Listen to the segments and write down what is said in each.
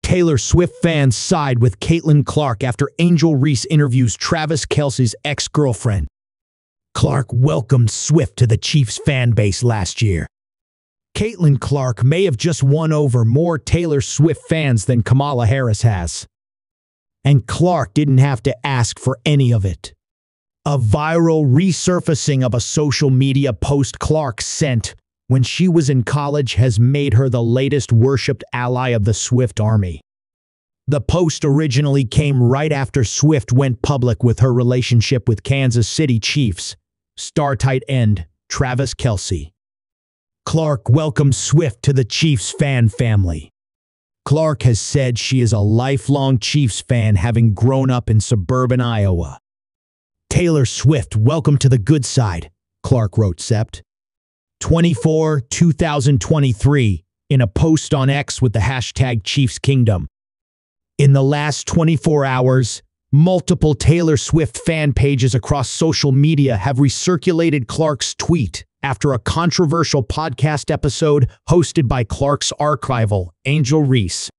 Taylor Swift fans side with Caitlin Clark after Angel Reese interviews Travis Kelce's ex-girlfriend. Clark welcomed Swift to the Chiefs fan base last year. Caitlin Clark may have just won over more Taylor Swift fans than Kamala Harris has. And Clark didn't have to ask for any of it. A viral resurfacing of a social media post Clark sent when she was in college has made her the latest worshipped ally of the Swift Army. The post originally came right after Swift went public with her relationship with Kansas City Chiefs star tight end Travis Kelce. Clark welcomes Swift to the Chiefs fan family. Clark has said she is a lifelong Chiefs fan, having grown up in suburban Iowa. Taylor Swift, welcome to the good side, Clark wrote Sept. 24, 2023, in a post on X with the hashtag Chiefs Kingdom. In the last 24 hours, multiple Taylor Swift fan pages across social media have recirculated Clark's tweet after a controversial podcast episode hosted by Clark's arch-rival, Angel Reese.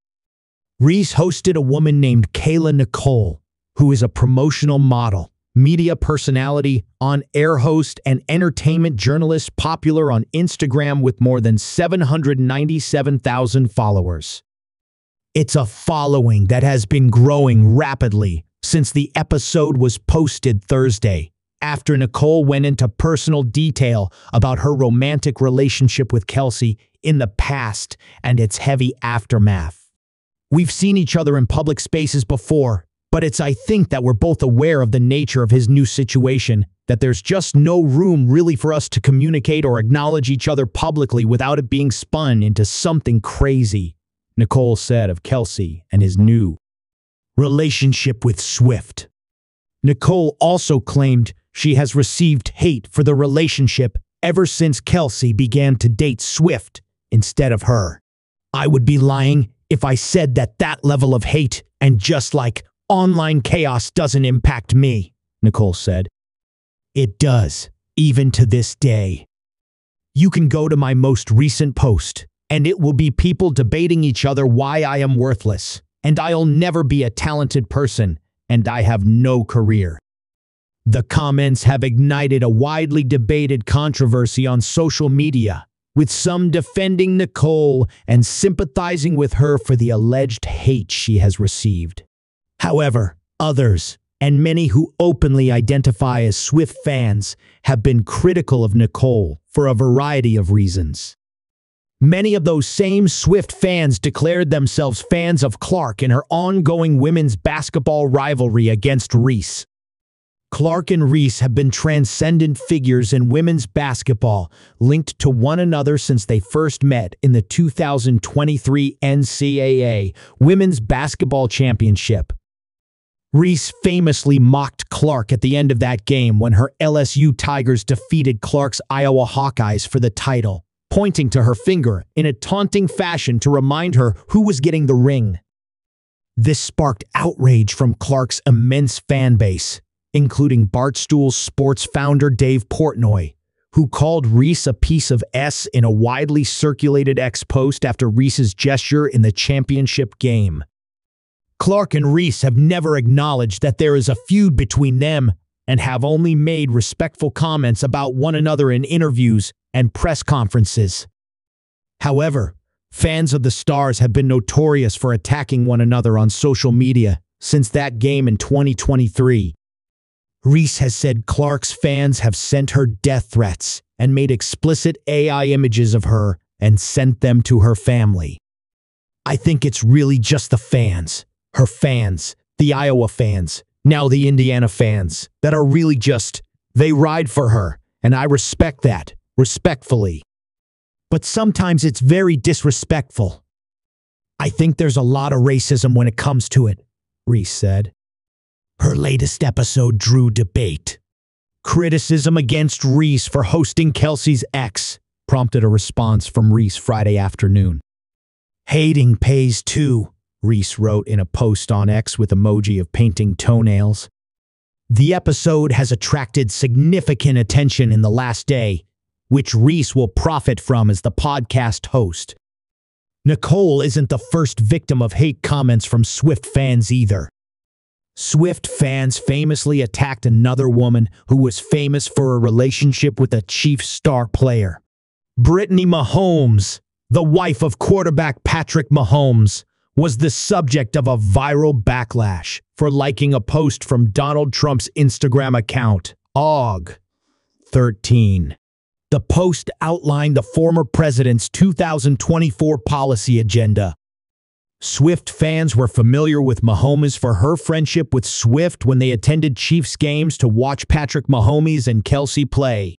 Reese hosted a woman named Kayla Nicole, who is a promotional model, media personality, on-air host, and entertainment journalist popular on Instagram with more than 797,000 followers. It's a following that has been growing rapidly since the episode was posted Thursday, after Nicole went into personal detail about her romantic relationship with Kelce in the past and its heavy aftermath. We've seen each other in public spaces before, but I think that we're both aware of the nature of his new situation, that there's just no room really for us to communicate or acknowledge each other publicly without it being spun into something crazy, Nicole said of Kelce and his new relationship with Swift. Nicole also claimed she has received hate for the relationship ever since Kelce began to date Swift instead of her. I would be lying if I said that level of hate and just like online chaos doesn't impact me, Nicole said. It does, even to this day. You can go to my most recent post, and it will be people debating each other why I am worthless, and I'll never be a talented person, and I have no career. The comments have ignited a widely debated controversy on social media, with some defending Nicole and sympathizing with her for the alleged hate she has received. However, others, and many who openly identify as Swift fans, have been critical of Nicole for a variety of reasons. Many of those same Swift fans declared themselves fans of Clark in her ongoing women's basketball rivalry against Reese. Clark and Reese have been transcendent figures in women's basketball, linked to one another since they first met in the 2023 NCAA Women's Basketball Championship. Reese famously mocked Clark at the end of that game when her LSU Tigers defeated Clark's Iowa Hawkeyes for the title, pointing to her finger in a taunting fashion to remind her who was getting the ring. This sparked outrage from Clark's immense fan base, including Barstool Sports founder Dave Portnoy, who called Reese a piece of S in a widely circulated X post after Reese's gesture in the championship game. Clark and Reese have never acknowledged that there is a feud between them and have only made respectful comments about one another in interviews and press conferences. However, fans of the stars have been notorious for attacking one another on social media since that game in 2023. Reese has said Clark's fans have sent her death threats and made explicit AI images of her and sent them to her family. I think it's really just the fans, her fans, the Iowa fans, now the Indiana fans, that are really they ride for her, and I respect that, respectfully. But sometimes it's very disrespectful. I think there's a lot of racism when it comes to it, Reese said. Her latest episode drew debate. Criticism against Reese for hosting Kelce's ex prompted a response from Reese Friday afternoon. Hating pays too, Reese wrote in a post on X with emoji of painting toenails. The episode has attracted significant attention in the last day, which Reese will profit from as the podcast host. Nicole isn't the first victim of hate comments from Swift fans either. Swift fans famously attacked another woman who was famous for a relationship with a Chiefs star player. Brittany Mahomes, the wife of quarterback Patrick Mahomes, was the subject of a viral backlash for liking a post from Donald Trump's Instagram account, OG13. The post outlined the former president's 2024 policy agenda. Swift fans were familiar with Mahomes for her friendship with Swift when they attended Chiefs games to watch Patrick Mahomes and Kelce play.